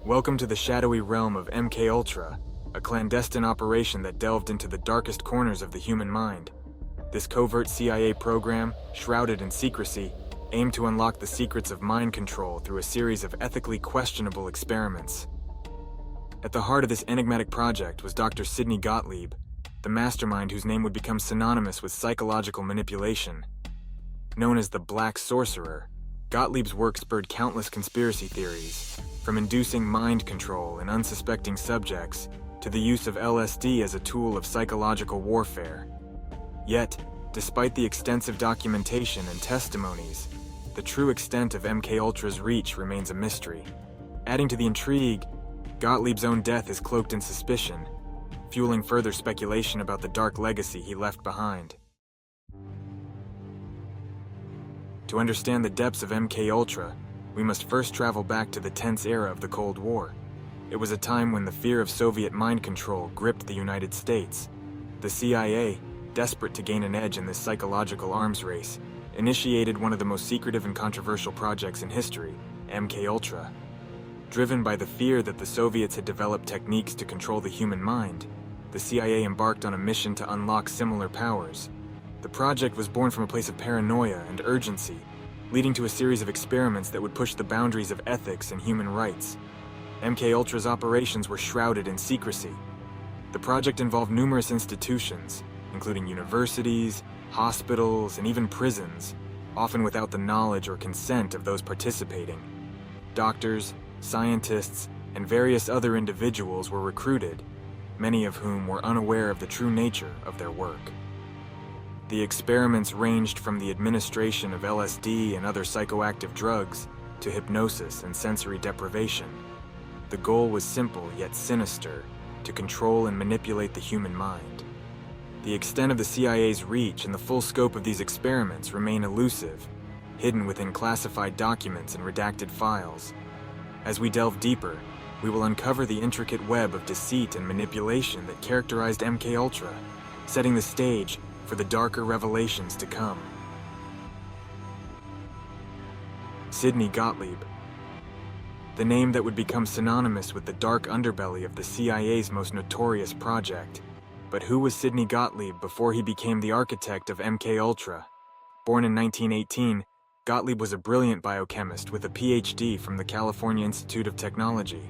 Welcome to the shadowy realm of MKUltra, a clandestine operation that delved into the darkest corners of the human mind. This covert CIA program, shrouded in secrecy, aimed to unlock the secrets of mind control through a series of ethically questionable experiments. At the heart of this enigmatic project was Dr. Sidney Gottlieb, the mastermind whose name would become synonymous with psychological manipulation. Known as the Black Sorcerer, Gottlieb's work spurred countless conspiracy theories, from inducing mind control in unsuspecting subjects to the use of LSD as a tool of psychological warfare. Yet, despite the extensive documentation and testimonies, the true extent of MKUltra's reach remains a mystery. Adding to the intrigue, Gottlieb's own death is cloaked in suspicion, fueling further speculation about the dark legacy he left behind. To understand the depths of MKUltra, we must first travel back to the tense era of the Cold War. It was a time when the fear of Soviet mind control gripped the United States. The CIA, desperate to gain an edge in this psychological arms race, initiated one of the most secretive and controversial projects in history, MKUltra. Driven by the fear that the Soviets had developed techniques to control the human mind, the CIA embarked on a mission to unlock similar powers. The project was born from a place of paranoia and urgency, leading to a series of experiments that would push the boundaries of ethics and human rights. MKUltra's operations were shrouded in secrecy. The project involved numerous institutions, including universities, hospitals, and even prisons, often without the knowledge or consent of those participating. Doctors, scientists, and various other individuals were recruited, many of whom were unaware of the true nature of their work. The experiments ranged from the administration of LSD and other psychoactive drugs to hypnosis and sensory deprivation. The goal was simple yet sinister: to control and manipulate the human mind. The extent of the CIA's reach and the full scope of these experiments remain elusive, hidden within classified documents and redacted files. As we delve deeper, we will uncover the intricate web of deceit and manipulation that characterized MKUltra, setting the stage for the darker revelations to come. Sidney Gottlieb, the name that would become synonymous with the dark underbelly of the CIA's most notorious project. But who was Sidney Gottlieb before he became the architect of MKUltra? Born in 1918, Gottlieb was a brilliant biochemist with a PhD from the California Institute of Technology.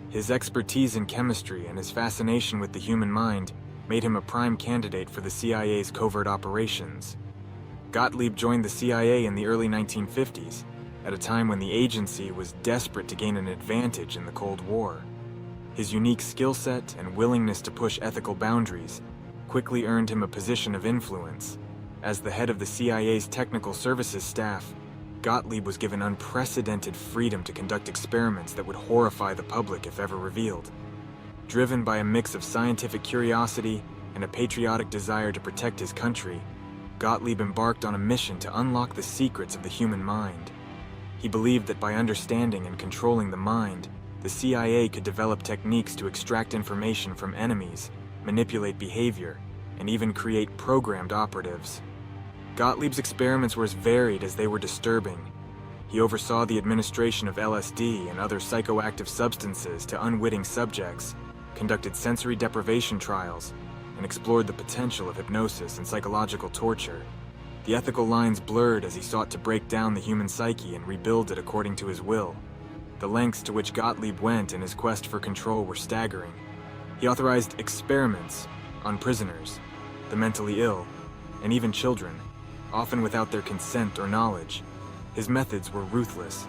His expertise in chemistry and his fascination with the human mind made him a prime candidate for the CIA's covert operations. Gottlieb joined the CIA in the early 1950s, at a time when the agency was desperate to gain an advantage in the Cold War. His unique skill set and willingness to push ethical boundaries quickly earned him a position of influence. As the head of the CIA's technical services staff, Gottlieb was given unprecedented freedom to conduct experiments that would horrify the public if ever revealed. Driven by a mix of scientific curiosity and a patriotic desire to protect his country, Gottlieb embarked on a mission to unlock the secrets of the human mind. He believed that by understanding and controlling the mind, the CIA could develop techniques to extract information from enemies, manipulate behavior, and even create programmed operatives. Gottlieb's experiments were as varied as they were disturbing. He oversaw the administration of LSD and other psychoactive substances to unwitting subjects, conducted sensory deprivation trials, and explored the potential of hypnosis and psychological torture. The ethical lines blurred as he sought to break down the human psyche and rebuild it according to his will. The lengths to which Gottlieb went in his quest for control were staggering. He authorized experiments on prisoners, the mentally ill, and even children, often without their consent or knowledge. His methods were ruthless,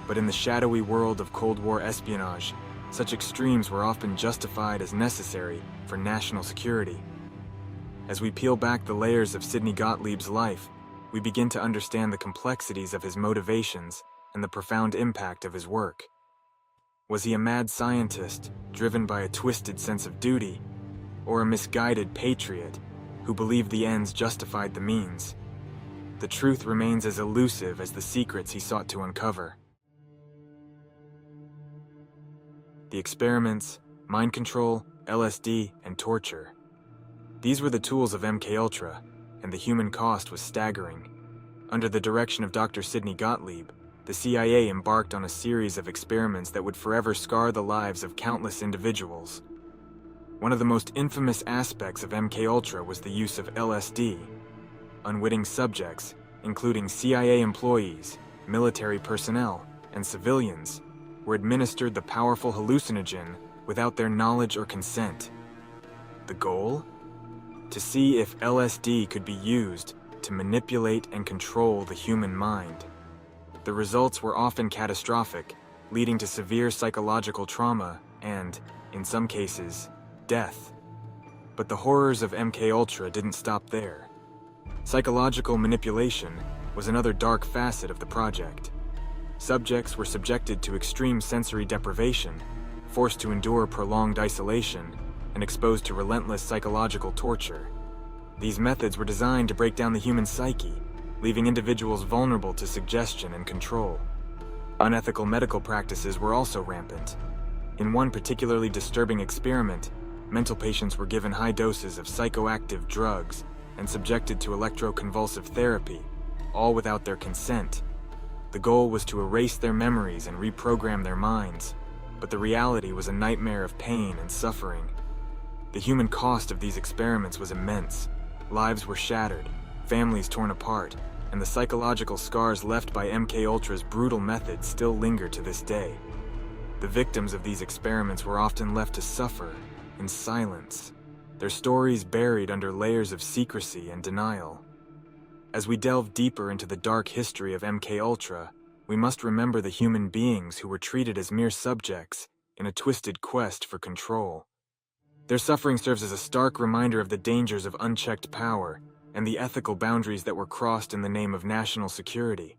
but in the shadowy world of Cold War espionage, such extremes were often justified as necessary for national security. As we peel back the layers of Sidney Gottlieb's life, we begin to understand the complexities of his motivations and the profound impact of his work. Was he a mad scientist, driven by a twisted sense of duty, or a misguided patriot who believed the ends justified the means? The truth remains as elusive as the secrets he sought to uncover. The experiments, mind control, LSD, and torture. These were the tools of MKUltra, and the human cost was staggering. Under the direction of Dr. Sidney Gottlieb, the CIA embarked on a series of experiments that would forever scar the lives of countless individuals. One of the most infamous aspects of MKUltra was the use of LSD. Unwitting subjects, including CIA employees, military personnel, and civilians, were administered the powerful hallucinogen without their knowledge or consent. The goal? To see if LSD could be used to manipulate and control the human mind. The results were often catastrophic, leading to severe psychological trauma and, in some cases, death. But the horrors of MKUltra didn't stop there. Psychological manipulation was another dark facet of the project. Subjects were subjected to extreme sensory deprivation, forced to endure prolonged isolation, and exposed to relentless psychological torture. These methods were designed to break down the human psyche, leaving individuals vulnerable to suggestion and control. Unethical medical practices were also rampant. In one particularly disturbing experiment, mental patients were given high doses of psychoactive drugs and subjected to electroconvulsive therapy, all without their consent. The goal was to erase their memories and reprogram their minds, but the reality was a nightmare of pain and suffering. The human cost of these experiments was immense. Lives were shattered, families torn apart, and the psychological scars left by MKUltra's brutal methods still linger to this day. The victims of these experiments were often left to suffer in silence, their stories buried under layers of secrecy and denial. As we delve deeper into the dark history of MKUltra, we must remember the human beings who were treated as mere subjects in a twisted quest for control. Their suffering serves as a stark reminder of the dangers of unchecked power and the ethical boundaries that were crossed in the name of national security.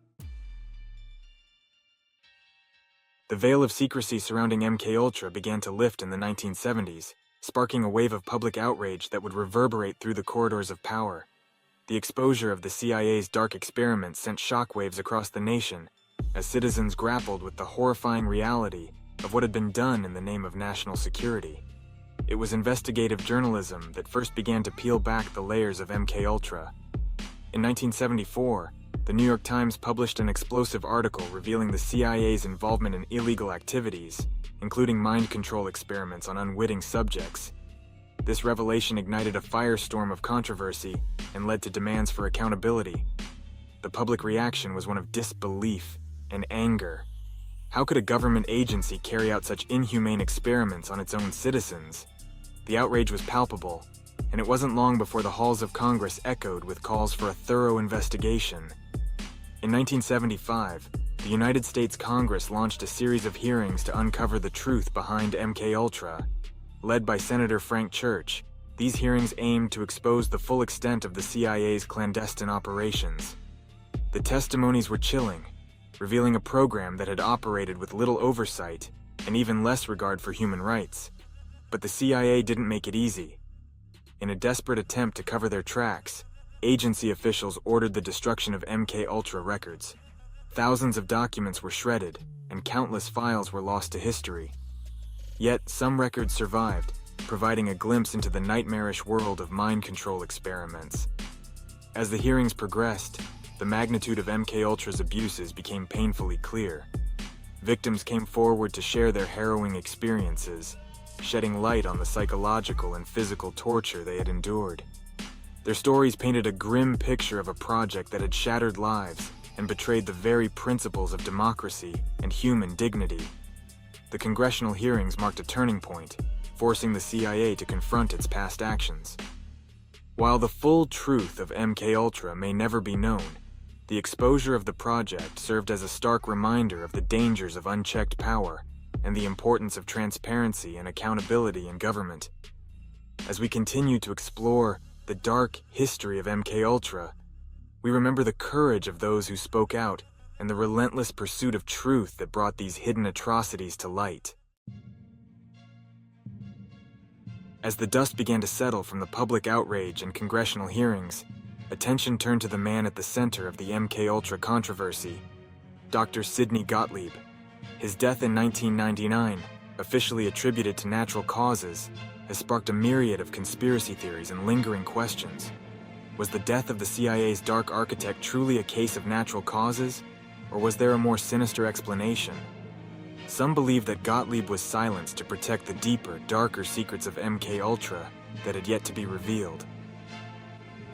The veil of secrecy surrounding MKUltra began to lift in the 1970s, sparking a wave of public outrage that would reverberate through the corridors of power. The exposure of the CIA's dark experiments sent shockwaves across the nation as citizens grappled with the horrifying reality of what had been done in the name of national security. It was investigative journalism that first began to peel back the layers of MKUltra. In 1974, the New York Times published an explosive article revealing the CIA's involvement in illegal activities, including mind control experiments on unwitting subjects. This revelation ignited a firestorm of controversy and led to demands for accountability. The public reaction was one of disbelief and anger. How could a government agency carry out such inhumane experiments on its own citizens? The outrage was palpable, and it wasn't long before the halls of Congress echoed with calls for a thorough investigation. In 1975, the United States Congress launched a series of hearings to uncover the truth behind MKUltra. Led by Senator Frank Church, these hearings aimed to expose the full extent of the CIA's clandestine operations. The testimonies were chilling, revealing a program that had operated with little oversight and even less regard for human rights. But the CIA didn't make it easy. In a desperate attempt to cover their tracks, agency officials ordered the destruction of MKUltra records. Thousands of documents were shredded, and countless files were lost to history. Yet, some records survived, providing a glimpse into the nightmarish world of mind control experiments. As the hearings progressed, the magnitude of MKUltra's abuses became painfully clear. Victims came forward to share their harrowing experiences, shedding light on the psychological and physical torture they had endured. Their stories painted a grim picture of a project that had shattered lives and betrayed the very principles of democracy and human dignity. The congressional hearings marked a turning point, forcing the CIA to confront its past actions. While the full truth of MKUltra may never be known, the exposure of the project served as a stark reminder of the dangers of unchecked power and the importance of transparency and accountability in government. As we continue to explore the dark history of MKUltra, we remember the courage of those who spoke out and the relentless pursuit of truth that brought these hidden atrocities to light. As the dust began to settle from the public outrage and congressional hearings, attention turned to the man at the center of the MKUltra controversy, Dr. Sidney Gottlieb. His death in 1999, officially attributed to natural causes, has sparked a myriad of conspiracy theories and lingering questions. Was the death of the CIA's dark architect truly a case of natural causes, Or was there a more sinister explanation? Some believe that Gottlieb was silenced to protect the deeper, darker secrets of MKUltra that had yet to be revealed.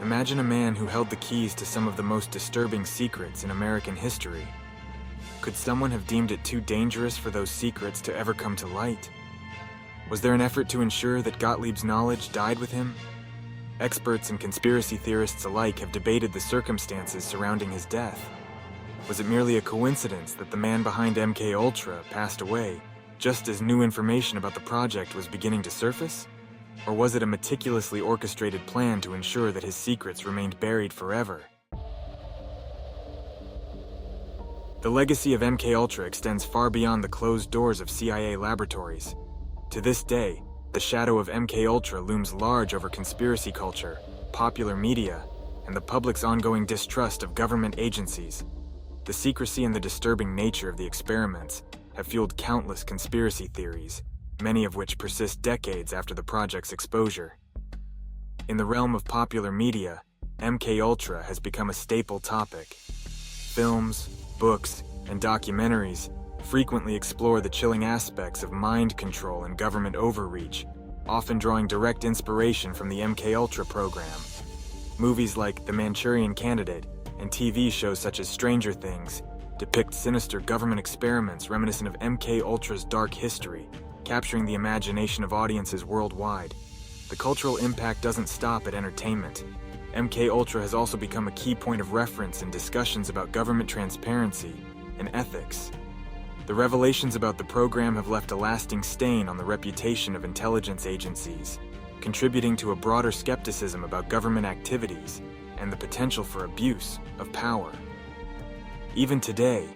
Imagine a man who held the keys to some of the most disturbing secrets in American history. Could someone have deemed it too dangerous for those secrets to ever come to light? Was there an effort to ensure that Gottlieb's knowledge died with him? Experts and conspiracy theorists alike have debated the circumstances surrounding his death. Was it merely a coincidence that the man behind MKUltra passed away just as new information about the project was beginning to surface? Or was it a meticulously orchestrated plan to ensure that his secrets remained buried forever? The legacy of MKUltra extends far beyond the closed doors of CIA laboratories. To this day, the shadow of MKUltra looms large over conspiracy culture, popular media, and the public's ongoing distrust of government agencies. The secrecy and the disturbing nature of the experiments have fueled countless conspiracy theories, many of which persist decades after the project's exposure. In the realm of popular media, MKUltra has become a staple topic. Films, books, and documentaries frequently explore the chilling aspects of mind control and government overreach, often drawing direct inspiration from the MKUltra program. Movies like The Manchurian Candidate and TV shows such as Stranger Things depict sinister government experiments reminiscent of MKUltra's dark history, capturing the imagination of audiences worldwide. The cultural impact doesn't stop at entertainment. MKUltra has also become a key point of reference in discussions about government transparency and ethics. The revelations about the program have left a lasting stain on the reputation of intelligence agencies, contributing to a broader skepticism about government activities and the potential for abuse of power. Even today,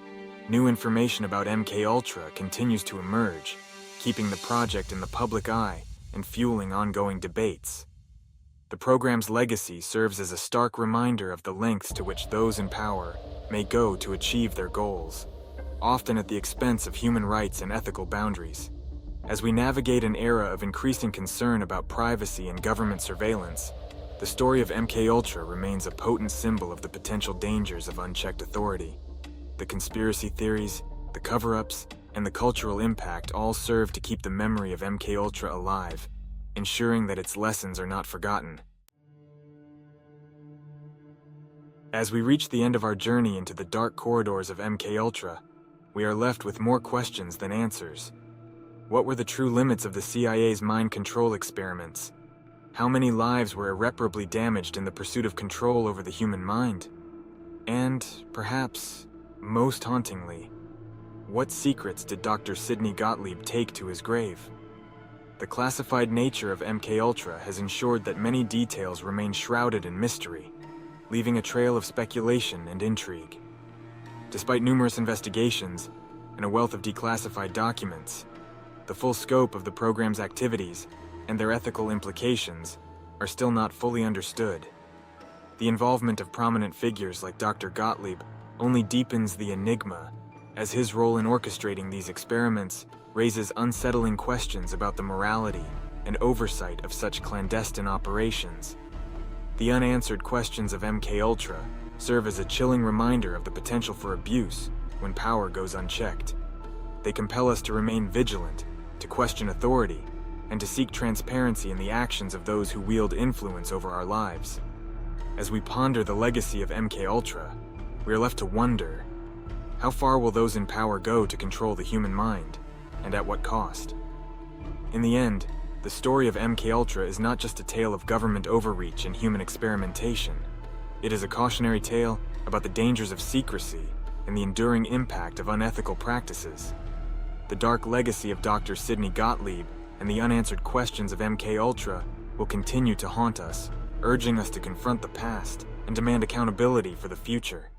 new information about MKUltra continues to emerge, keeping the project in the public eye and fueling ongoing debates. The program's legacy serves as a stark reminder of the lengths to which those in power may go to achieve their goals, often at the expense of human rights and ethical boundaries. As we navigate an era of increasing concern about privacy and government surveillance, the story of MKUltra remains a potent symbol of the potential dangers of unchecked authority. The conspiracy theories, the cover-ups, and the cultural impact all serve to keep the memory of MKUltra alive, ensuring that its lessons are not forgotten. As we reach the end of our journey into the dark corridors of MKUltra, we are left with more questions than answers. What were the true limits of the CIA's mind control experiments? How many lives were irreparably damaged in the pursuit of control over the human mind? And, perhaps, most hauntingly, what secrets did Dr. Sidney Gottlieb take to his grave? The classified nature of MKUltra has ensured that many details remain shrouded in mystery, leaving a trail of speculation and intrigue. Despite numerous investigations and a wealth of declassified documents, the full scope of the program's activities and their ethical implications are still not fully understood. The involvement of prominent figures like Dr. Gottlieb only deepens the enigma, as his role in orchestrating these experiments raises unsettling questions about the morality and oversight of such clandestine operations. The unanswered questions of MKUltra serve as a chilling reminder of the potential for abuse when power goes unchecked. They compel us to remain vigilant, to question authority, and to seek transparency in the actions of those who wield influence over our lives. As we ponder the legacy of MKUltra, we are left to wonder, how far will those in power go to control the human mind, and at what cost? In the end, the story of MKUltra is not just a tale of government overreach and human experimentation. It is a cautionary tale about the dangers of secrecy and the enduring impact of unethical practices. The dark legacy of Dr. Sidney Gottlieb and the unanswered questions of MKUltra will continue to haunt us, urging us to confront the past and demand accountability for the future.